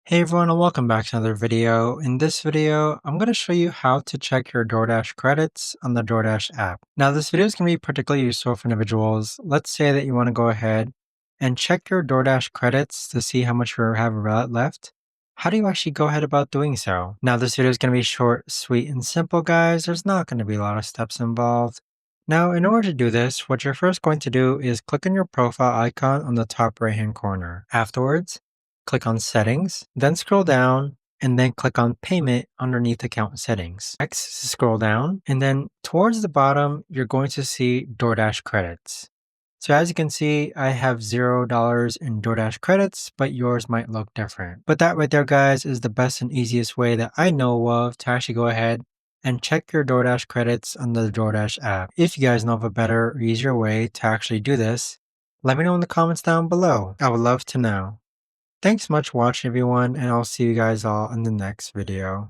Hey everyone, and welcome back to another video. In this video, I'm going to show you how to check your DoorDash credits on the DoorDash app. Now, this video is going to be particularly useful for individuals. Let's say that you want to go ahead and check your DoorDash credits to see how much you have left. How do you actually go ahead about doing so? Now, this video is going to be short, sweet, and simple, guys. There's not going to be a lot of steps involved. Now, in order to do this, what you're first going to do is click on your profile icon on the top right-hand corner. Afterwards, click on Settings, then scroll down, and then click on Payment underneath Account Settings. Next, scroll down, and then towards the bottom, you're going to see DoorDash credits. So as you can see, I have $0 in DoorDash credits, but yours might look different. But that right there, guys, is the best and easiest way that I know of to actually go ahead and check your DoorDash credits on the DoorDash app. If you guys know of a better or easier way to actually do this, let me know in the comments down below. I would love to know. Thanks so much for watching everyone, and I'll see you guys all in the next video.